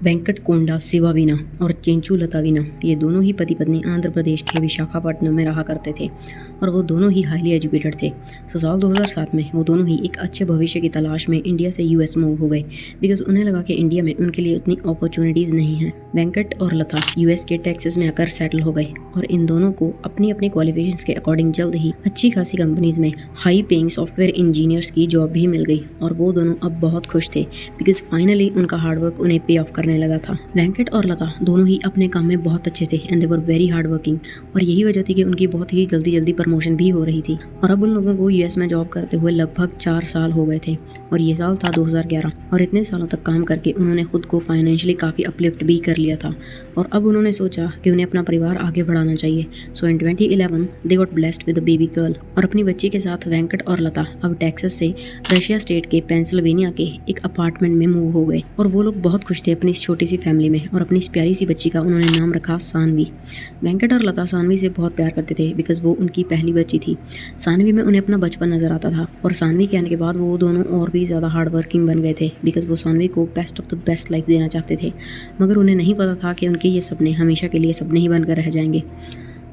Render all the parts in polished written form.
वेंकट कोंडा शिवावीना और चेंचू लतावीना ये दोनों ही पति पत्नी आंध्र प्रदेश के विशाखापट्टनम में रहा करते थे और वो दोनों ही हाईली एजुकेटेड थे। साल 2007 में वो दोनों ही एक अच्छे भविष्य की तलाश में इंडिया से यूएस मूव हो गए बिकॉज उन्हें लगा कि इंडिया में उनके लिए उतनी अपॉर्चुनिटीज़ नहीं हैं। वेंकट और लता यूएस के टेक्सास में आकर सेटल हो गए और इन दोनों को अपनी अपनी क्वालिफिकेशंस के अकॉर्डिंग जल्द ही अच्छी खासी कंपनीज में हाई पेइंग सॉफ्टवेयर इंजीनियर्स की जॉब भी मिल गई और वो दोनों अब बहुत खुश थे बिकॉज फाइनली उनका हार्डवर्क उन्हें पे ऑफ करने लगा था। वेंकट और लता दोनों ही अपने काम में बहुत अच्छे थे and they were very hard working और यही वजह थी कि उनकी बहुत ही जल्दी प्रमोशन भी हो रही थी और अब उन लोगों को यूएस में जॉब करते हुए लगभग 4 साल हो गए थे और ये साल था 2011 और इतने सालों तक काम करके उन्होंने खुद को फाइनेंशियली काफ़ी अपलिफ्ट भी कर लिया था और अब उन्होंने सोचा कि उन्हें अपना परिवार आगे बढ़ाना चाहिए। सो इन 2011 they got blessed with a baby girl और अपनी बच्ची के साथ वेंकट और लता अब टेक्सास से रशिया स्टेट के पेंसिल्वेनिया के एक अपार्टमेंट में मूव हो गए और वो लोग बहुत खुश थे अपनी इस छोटी सी फैमिली में और अपनी इस प्यारी सी बच्ची का उन्होंने नाम रखा सानवी। वेंकट और लता सानवी से बहुत प्यार करते थे बिकॉज वो उनकी पहली बच्ची थी। सानवी में उन्हें अपना बचपन नजर आता था और सानवी के आने के बाद वो दोनों और भी ज़्यादा हार्ड वर्किंग बन गए थे बिकॉज वो सानवी को best of the best life देना चाहते थे मगर उन्हें नहीं पता था कि उनके ये सपने हमेशा के लिए सपने ही बनकर रह जाएंगे।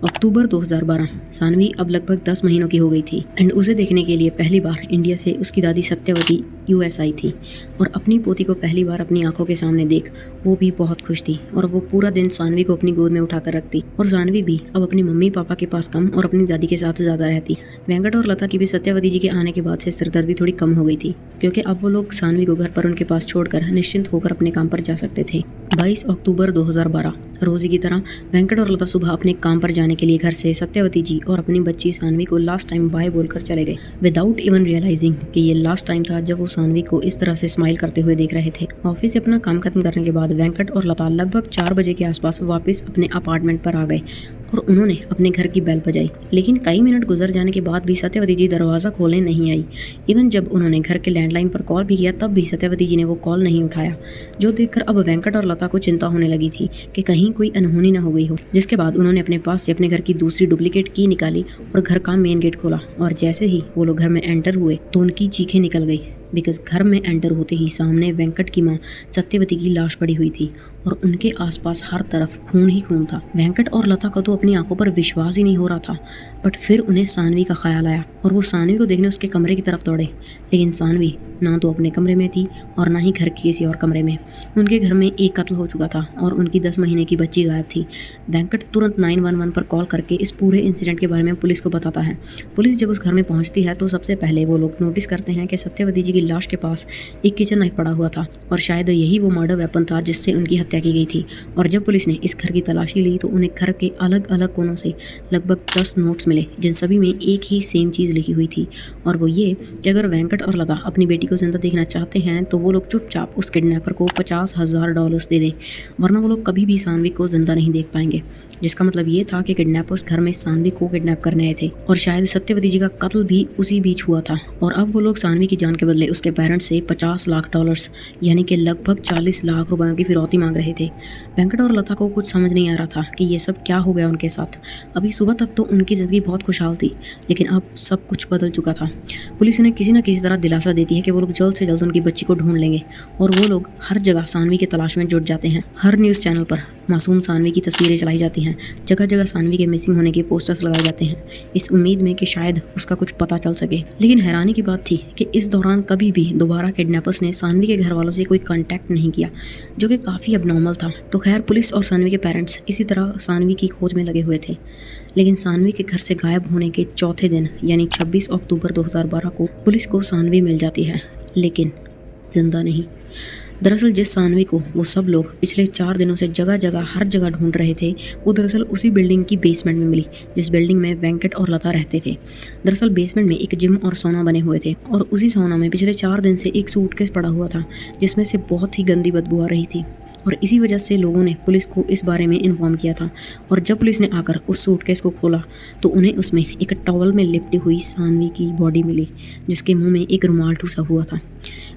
अक्टूबर 2012 सानवी अब लगभग 10 महीनों की हो गई थी एंड उसे देखने के लिए पहली बार इंडिया से उसकी दादी सत्यवती यूएस आई थी और अपनी पोती को पहली बार अपनी आंखों के सामने देख वो भी बहुत खुश थी और वो पूरा दिन सानवी को अपनी गोद में उठाकर रखती और सानवी भी अब अपनी मम्मी पापा के पास कम और अपनी दादी के साथ ज़्यादा रहती। वेंकट और लता की भी सत्यवती जी के आने के बाद से सिरदर्दी थोड़ी कम हो गई थी क्योंकि अब वो लोग सानवी को घर पर उनके पास छोड़कर निश्चिंत होकर अपने काम पर जा सकते थे। 22 अक्टूबर 2012 रोज़ी की तरह वेंकट और लता सुबह अपने काम पर जाने के लिए घर से सत्यवती जी और अपनी बच्ची सानवी को लास्ट टाइम बाय बोलकर चले गए विदाउट इवन रियलाइजिंग कि ये लास्ट टाइम था जब वो सानवी को इस तरह से स्माइल करते हुए देख रहे थे। ऑफिस से अपना काम खत्म करने के बाद वेंकट और लता लगभग 4 बजे के आसपास वापस अपने अपार्टमेंट पर आ गए और उन्होंने अपने घर की बेल बजाई लेकिन कई मिनट गुजर जाने के बाद भी सत्यवती जी दरवाज़ा खोलने नहीं आई। इवन जब उन्होंने घर के लैंडलाइन पर कॉल भी किया तब भी सत्यवती जी ने वो कॉल नहीं उठाया जो देखकर अब वेंकट और लता को चिंता होने लगी थी कि कहीं कोई अनहोनी न हो गई हो। जिसके बाद उन्होंने अपने पास से अपने घर की दूसरी डुप्लीकेट की निकाली और घर का मेन गेट खोला और जैसे ही वो लोग घर में एंटर हुए तो उनकी चीखें निकल गई बिकॉज घर में एंटर होते ही सामने वेंकट की मां सत्यवती की लाश पड़ी हुई थी और उनके आसपास हर तरफ खून ही खून था। वेंकट और लता को तो अपनी आंखों पर विश्वास ही नहीं हो रहा था बट फिर उन्हें सानवी का ख्याल आया और वो सानवी को देखने उसके कमरे की तरफ दौड़े लेकिन सानवी ना तो अपने कमरे में थी और ना ही घर के किसी और कमरे में। उनके घर में एक कत्ल हो चुका था और उनकी 10 महीने की बच्ची गायब थी। वेंकट तुरंत 911 पर कॉल करके इस पूरे इंसिडेंट के बारे में पुलिस को बताता है। पुलिस जब उस घर में पहुंचती है तो सबसे पहले वो लोग नोटिस करते हैं कि सत्यवती जी की लाश के पास एक किचन नाइफ पड़ा हुआ था और शायद यही वो मर्डर वेपन था जिससे उनकी हत्या की गई थी। और जब पुलिस ने इस घर की तलाशी ली तो उन्हें घर के अलग अलग कोनों से लगभग 10 नोट्स मिले जिन सभी में एक ही सेम चीज़ लिखी हुई थी और वो ये कि अगर वेंकट और लता अपनी बेटी को जिंदा देखना चाहते हैं तो वो लोग चुपचाप उस किडनैपर को $50,000 दे दें वरना वो लोग कभी भी सानवी को जिंदा नहीं देख पाएंगे। जिसका मतलब ये था कि किडनैपर्स घर में सानवी को किडनैप करने आए थे और शायद सत्यवती जी का कत्ल भी उसी बीच हुआ था और अब वो लोग सानवी की जान के बदले उसके पेरेंट्स से $50 लाख यानी कि लगभग 40 लाख रुपयों की फिरौती मांग रहे थे। वेंकट और लता को कुछ समझ नहीं आ रहा था कि ये सब क्या हो गया उनके साथ। अभी सुबह तक तो उनकी ज़िंदगी बहुत खुशहाल थी लेकिन अब सब कुछ बदल चुका था। पुलिस उन्हें किसी न किसी तरह दिलासा देती है कि वो लोग जल्द से जल्द उनकी बच्ची को ढूंढ लेंगे और वो लोग हर जगह सानवी की तलाश में जुट जाते हैं। हर न्यूज़ चैनल पर मासूम सानवी की तस्वीरें चलाई जाती हैं, जगह जगह सानवी के मिसिंग होने के पोस्टर्स लगाए जाते हैं इस उम्मीद में कि शायद उसका कुछ पता चल सके। लेकिन हैरानी की बात थी कि इस दौरान कभी भी दोबारा किडनैपर्स ने सानवी के घर वालों से कोई कांटेक्ट नहीं किया जो कि काफ़ी अबनॉर्मल था। तो खैर पुलिस और सानवी के पेरेंट्स इसी तरह सानवी की खोज में लगे हुए थे लेकिन सानवी के घर से गायब होने के चौथे दिन यानी 26 अक्टूबर 2012 को पुलिस को सानवी मिल जाती है लेकिन जिंदा नहीं। दरअसल जिस सानवी को वो सब लोग पिछले 4 दिनों से जगह जगह हर जगह ढूंढ रहे थे वो दरअसल उसी बिल्डिंग की बेसमेंट में मिली जिस बिल्डिंग में वेंकट और लता रहते थे। दरअसल बेसमेंट में एक जिम और सोना बने हुए थे और उसी सोना में पिछले 4 दिन से एक सूटकेस पड़ा हुआ था जिसमें से बहुत ही गंदी बदबू आ रही थी और इसी वजह से लोगों ने पुलिस को इस बारे में इन्फॉर्म किया था। और जब पुलिस ने आकर उस सूटकेस को खोला तो उन्हें उसमें एक टॉवल में लिपटी हुई सानवी की बॉडी मिली जिसके मुंह में एक रुमाल ठूसा हुआ था।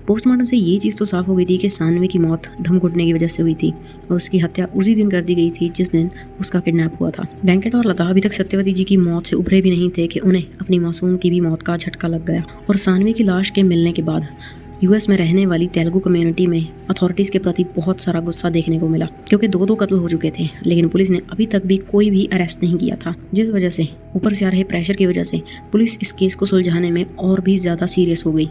पोस्टमार्टम से ये चीज़ तो साफ हो गई थी कि सानवी की मौत दम घुटने की वजह से हुई थी और उसकी हत्या उसी दिन कर दी गई थी जिस दिन उसका किडनैप हुआ था। वेंकट और लता अभी तक सत्यवती जी की मौत से उभरे भी नहीं थे कि उन्हें अपनी मासूम की भी मौत का झटका लग गया और सानवी की लाश के मिलने के बाद यूएस में रहने वाली तेलुगु कम्युनिटी में अथॉरिटीज़ के प्रति बहुत सारा गुस्सा देखने को मिला, क्योंकि दो कत्ल हो चुके थे, लेकिन पुलिस ने अभी तक भी कोई भी अरेस्ट नहीं किया था। जिस वजह से ऊपर से आ रहे प्रेशर की वजह से पुलिस इस केस को सुलझाने में और भी ज़्यादा सीरियस हो गई,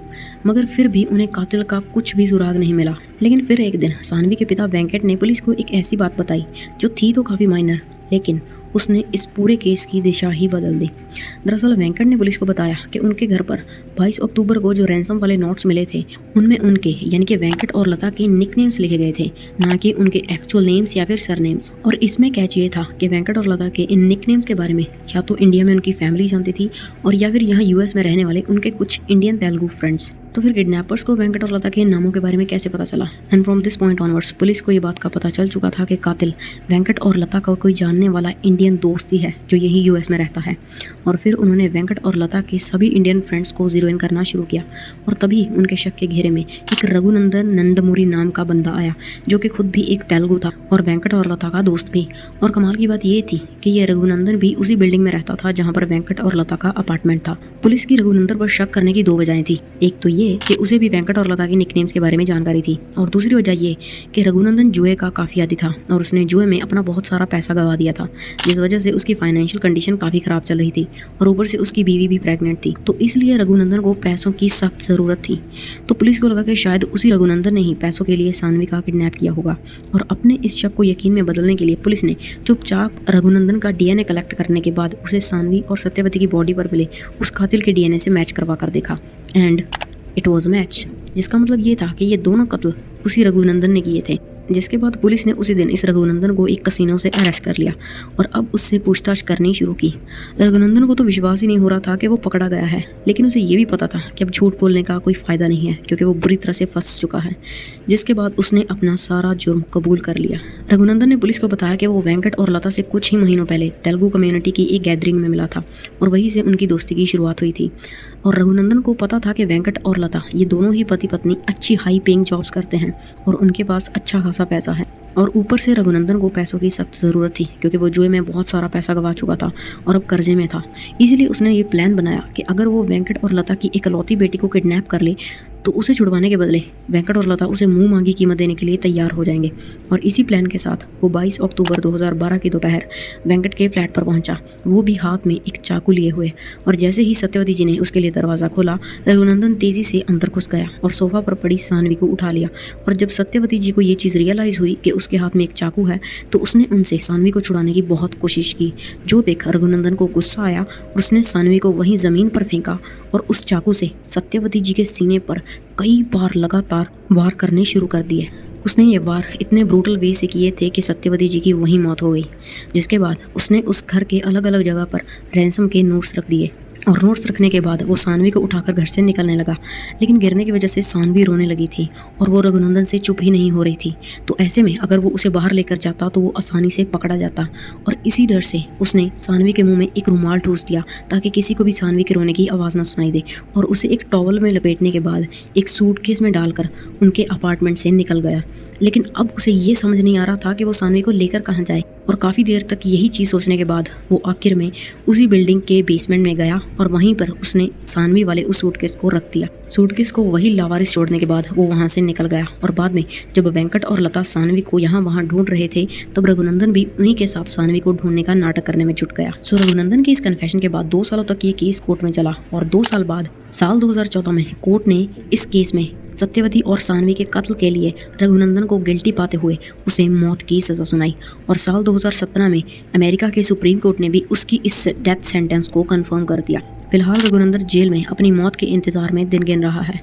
मगर फिर भी उन्हें कातिल का कुछ भी सुराग नहीं मिला। लेकिन फिर एक दिन सानवी के पिता वेंकट ने पुलिस को एक ऐसी बात बताई जो थी तो काफ़ी माइनर, लेकिन उसने इस पूरे केस की दिशा ही बदल दी। दरअसल वेंकट ने पुलिस को बताया कि उनके घर पर 22 अक्टूबर को जो रैंसम वाले नोट्स मिले थे उनमें उनके यानी कि वेंकट और लता के निकनेम्स लिखे गए थे, ना कि उनके एक्चुअल नेम्स या फिर सरनेम्स। और इसमें कैच ये था कि वेंकट और लता के इन निकनेम्स के बारे में या तो इंडिया में उनकी फैमिली जानती थी और या फिर यहाँ यूएस में रहने वाले उनके कुछ इंडियन तेलुगु फ्रेंड्स। तो फिर किडनैपर्स को वेंकट और लता के नामों के बारे में कैसे पता चला? And from this point onwards police को ये बात का पता चल चुका था कि कातिल वेंकट और लता का कोई जानने वाला इंडियन दोस्त ही है जो यही यूएस में रहता है। और फिर उन्होंने वेंकट और लता के सभी इंडियन फ्रेंड्स को जीरो इन करना शुरू किया, और तभी उनके शक के घेरे में एक रघुनंदन नंदमुरी नाम का बंदा आया जो कि खुद भी एक तेलुगु था और वेंकट और लता का दोस्त भी। और कमाल की बात ये थी कि ये रघुनंदन भी उसी बिल्डिंग में रहता था जहाँ पर वेंकट और लता का अपार्टमेंट था। पुलिस की रघुनंदन पर शक करने की दो वजहें थी। एक तो ये कि उसे भी वेंकट और लता के निकनेम्स के बारे में जानकारी थी, और दूसरी वजह ये कि रघुनंदन जुए का काफ़ी आदी था और उसने जुए में अपना बहुत सारा पैसा गंवा दिया था, जिस वजह से उसकी फाइनेंशियल कंडीशन काफ़ी ख़राब चल रही थी और ऊपर से उसकी बीवी भी प्रेग्नेंट थी। तो इसलिए रघुनंदन को पैसों की सख्त ज़रूरत थी। तो पुलिस को लगा कि शायद उसी रघुनंदन ने ही पैसों के लिए सानवी का किडनैप किया होगा, और अपने इस शक को यकीन में बदलने के लिए पुलिस ने चुपचाप रघुनंदन का डीएनए कलेक्ट करने के बाद उसे सानवी और सत्यवती की बॉडी पर मिले उस कातिल के डीएनए से मैच करवा कर देखा, एंड इट वॉज मैच, जिसका मतलब ये था कि ये दोनों कत्ल उसी रघुनंदन ने किए थे। जिसके बाद पुलिस ने उसी दिन इस रघुनंदन को एक कसिनो से अरेस्ट कर लिया और अब उससे पूछताछ करनी शुरू की। रघुनंदन को तो विश्वास ही नहीं हो रहा था कि वो पकड़ा गया है, लेकिन उसे ये भी पता था कि अब झूठ बोलने का कोई फ़ायदा नहीं है क्योंकि वो बुरी तरह से फंस चुका है। जिसके बाद उसने अपना सारा जुर्म कबूल कर लिया। रघुनंदन ने पुलिस को बताया कि वो वेंकट और लता से कुछ ही महीनों पहले तेलुगु कम्युनिटी की एक गैदरिंग में मिला था और वहीं से उनकी दोस्ती की शुरुआत हुई थी। और रघुनंदन को पता था कि वेंकट और लता ये दोनों ही पति पत्नी अच्छी हाई पेइंग जॉब्स करते हैं और उनके पास अच्छा खासा पैसा है, और ऊपर से रघुनंदन को पैसों की सख्त ज़रूरत थी क्योंकि वो जुए में बहुत सारा पैसा गंवा चुका था और अब कर्जे में था। इसीलिए उसने ये प्लान बनाया कि अगर वो वेंकट और लता की इकलौती बेटी को किडनैप कर ले तो उसे छुड़वाने के बदले वेंकट और लता उसे मुंह मांगी कीमत देने के लिए तैयार हो जाएंगे। और इसी प्लान के साथ वो 22 अक्टूबर 2012 की दोपहर वेंकट के फ्लैट पर पहुंचा, वो भी हाथ में एक चाकू लिए हुए। और जैसे ही सत्यवती जी ने उसके लिए दरवाज़ा खोला, रघुनंदन तेज़ी से अंदर घुस गया और सोफा पर पड़ी सानवी को उठा लिया। और जब सत्यवती जी को ये चीज़ रियलाइज़ हुई कि उसके हाथ में एक चाकू है तो उसने उनसे सानवी को छुड़ाने की बहुत कोशिश की, जो देख रघुनंदन को गुस्सा आया और उसने सानवी को वहीं ज़मीन पर फेंका और उस चाकू से सत्यवती जी के सीने पर कई बार लगातार वार करने शुरू कर दिए। उसने ये वार इतने ब्रूटल वे से किए थे कि सत्यवती जी की वहीं मौत हो गई। जिसके बाद उसने उस घर के अलग अलग जगह पर रैंसम के नोट्स रख दिए और नोट्स रखने के बाद वो सानवी को उठाकर घर से निकलने लगा, लेकिन गिरने की वजह से सानवी रोने लगी थी और वो रघुनंदन से चुप ही नहीं हो रही थी। तो ऐसे में अगर वो उसे बाहर लेकर जाता तो वो आसानी से पकड़ा जाता, और इसी डर से उसने सानवी के मुंह में एक रुमाल ठूस दिया ताकि किसी को भी सानवी के रोने की आवाज़ ना सुनाई दे, और उसे एक टॉवल में लपेटने के बाद एक सूटकेस में डालकर उनके अपार्टमेंट से निकल गया। लेकिन अब उसे ये समझ नहीं आ रहा था कि वो सानवी को लेकर कहाँ जाए, और काफ़ी देर तक यही चीज़ सोचने के बाद वो आखिर में उसी बिल्डिंग के बेसमेंट में गया और वहीं पर उसने सानवी वाले उस सूटकेस को रख दिया। सूटकेस को वही लावारिस छोड़ने के बाद वो वहाँ से निकल गया, और बाद में जब वेंकट और लता सानवी को यहाँ वहाँ ढूंढ रहे थे तब रघुनंदन भी उन्हीं के साथ सानवी को ढूंढने का नाटक करने में जुट गया। सो रघुनंदन के इस कन्फेशन के बाद 2 सालों तक ये केस कोर्ट में चला, और 2 साल बाद साल 2014 में कोर्ट ने इस केस में सत्यवती और सानवी के कत्ल के लिए रघुनंदन को गिल्टी पाते हुए उसे मौत की सज़ा सुनाई। और साल 2017 में अमेरिका के सुप्रीम कोर्ट ने भी उसकी इस डेथ सेंटेंस को कंफर्म कर दिया। फिलहाल रघुनंदन जेल में अपनी मौत के इंतज़ार में दिन गिन रहा है।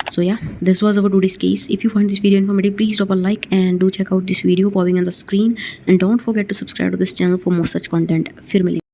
So yeah, this was our today's case. If you find this video informative, please drop a like and do check out this video popping on the screen, and don't forget to subscribe to this channel for more such content. फिर मिलेंगे।